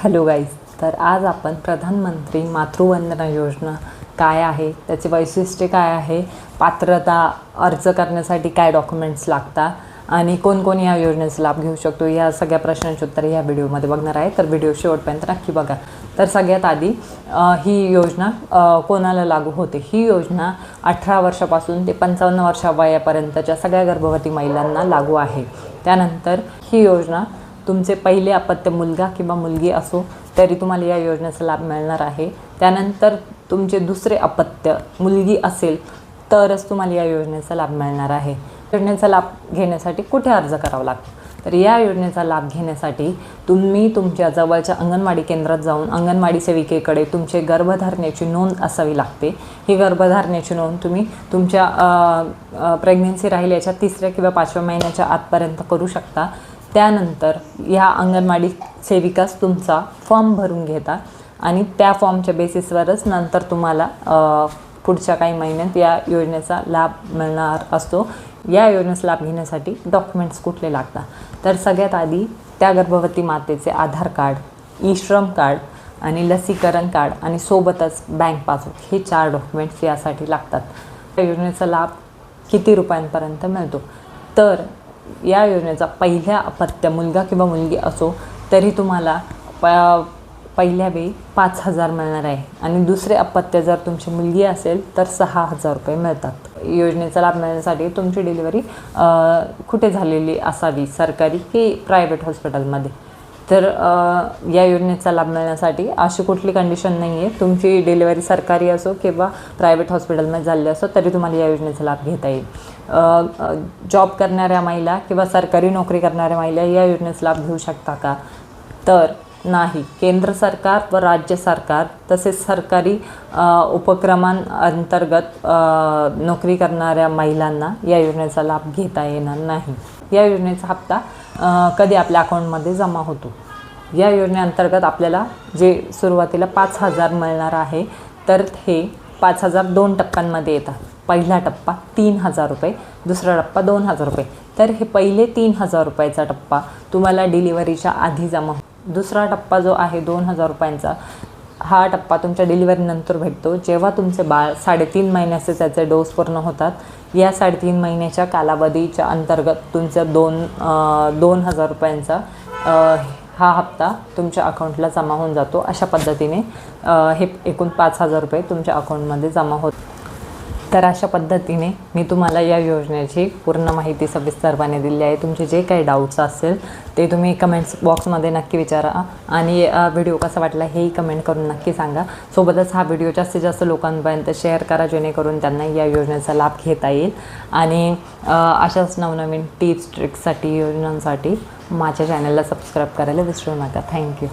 Hello guys, तर आज आपण प्रधानमंत्री मातृवंदना योजना काय आहे, त्याचे वैशिष्ट्ये काय आहे, पात्रता, अर्ज करण्यासाठी काय डॉक्युमेंट्स लागतात आणि कोण कोण या योजनेचा लाभ घेऊ शकतो, या सगळ्या प्रश्नांची उत्तरे या व्हिडिओमध्ये बघणार आहे. तर व्हिडिओ शेवटपर्यंत नक्की बघा. तर सगळ्यात आधी ही योजना कोणाला लागू होते? ही योजना 18 वर्षापासून ते 55 वर्षा वयापर्यंतच्या सगळ्या गर्भवती महिलांना लागू आहे. त्यानंतर ही योजना तुमचे पहिले अपत्य मुलगा किंवा मुलगी असो तरी तुम्हाला या योजनेचा लाभ मिळणार आहे. त्यानंतर तुमचे दुसरे अपत्य मुलगी असेल तरच तुम्हाला या योजनेचा लाभ मिळणार आहे. योजनेचा लाभ घेण्यासाठी कुठे अर्ज करावा लागतो? तर या योजनेचा लाभ घेण्यासाठी तुम्ही तुमच्या जवळच्या अंगणवाडी केंद्रात जाऊन अंगणवाडी सेविकेकडे तुमचे गर्भधारणेची नोंद असावी लागते. ही गर्भधारणेची नोंद तुम्ही तुमच्या प्रेग्नन्सी राहिल्याच्या 3ऱ्या किंवा 5व्या महिन्याच्या आतपर्यंत करू शकता. त्यानंतर या अंगणवाडी सेविकाच तुमचा फॉर्म भरून घेतात आणि त्या फॉर्मच्या बेसिसवरच नंतर तुम्हाला पुढच्या काही महिन्यात या योजनेचा लाभ मिळणार असतो. या योजनेचा लाभ घेण्यासाठी डॉक्युमेंट्स कुठले लागतात? तर सगळ्यात आधी त्या गर्भवती मातेचे आधार कार्ड, ई-श्रम कार्ड आणि लसीकरण कार्ड आणि सोबतच बँक पासबुक, हे 4 डॉक्युमेंट्स यासाठी लागतात. या योजनेचा लाभ किती रुपयांपर्यंत मिळतो? तर या योजनेचा पहिल्या अपत्य मुलगा किंवा मुलगी असो तरी तुम्हाला पहिल्या वेळी 5,000 मिळणार आहे आणि दुसरे अपत्य जर तुमची मुलगी असेल तर 6,000 रुपये मिळतात. योजनेचा लाभ मिळण्यासाठी तुमची डिलिव्हरी कुठे झालेली असावी, सरकारी की प्रायव्हेट हॉस्पिटलमध्ये? तर या योजनेचा लाभ मिळण्यासाठी अशी कुठली कंडिशन नाही आहे. तुमची डिलिव्हरी सरकारी असो किंवा प्रायव्हेट हॉस्पिटलमध्ये झाली असो तरी तुम्हाला या योजनेचा लाभ घेता येईल. जॉब करणाऱ्या महिला किंवा सरकारी नोकरी करणाऱ्या महिला या योजनेचा लाभ घेऊ शकता का? तर नाही. केंद्र सरकार व राज्य सरकार तसेच सरकारी उपक्रमांअंतर्गत नोकरी करणाऱ्या महिलांना या योजनेचा लाभ घेता येणार नाही. या योजनेचा हप्ता कधी आपल्या अकाउंटमध्ये जमा होतो? या योजनेअंतर्गत आपल्याला जे सुरुवातीला 5,000 मिळणार आहे तर हे 5,000 2 टप्प्यांमध्ये येतात. पहिला टप्पा 3,000 रुपये, दुसरा टप्पा 2,000 रुपये. तर हे पहिले 3,000 रुपयाचा टप्पा तुम्हाला डिलिव्हरीच्या आधी जमा होतो. दुसरा टप्पा जो आहे 2,000 रुपयांचा, हा टप्पा तुमच्या डिलिव्हरीनंतर भेटतो जेव्हा तुमचे बाळ 3.5 महिन्याचे त्याचे डोस पूर्ण होतात. या 3.5 महिन्याच्या कालावधीच्या अंतर्गत तुमचा 2,000 रुपयांचा हा हप्ता तुमच्या अकाउंटला जमा होऊन जातो. अशा पद्धतीने हे एकूण 5,000 रुपये तुमच्या अकाउंटमध्ये जमा होतात. तर अशा पद्धतीने मी तुम्हाला या योजनेची पूर्ण माहिती सविस्तरपणे दिली आहे. तुमचे जे काही डाऊट्स असेल ते तुम्ही कमेंट्स बॉक्समध्ये नक्की विचारा आणि व्हिडिओ कसा वाटला हेही कमेंट करून नक्की सांगा. सोबतच हा व्हिडिओ जास्तीत जास्त लोकांपर्यंत शेअर करा जेणेकरून त्यांना या योजनेचा लाभ घेता येईल. आणि अशाच नवनवीन टिप्स ट्रिक्ससाठी योजनांसाठी माझ्या चॅनलला सबस्क्राईब करायला विसरू नका. थँक्यू.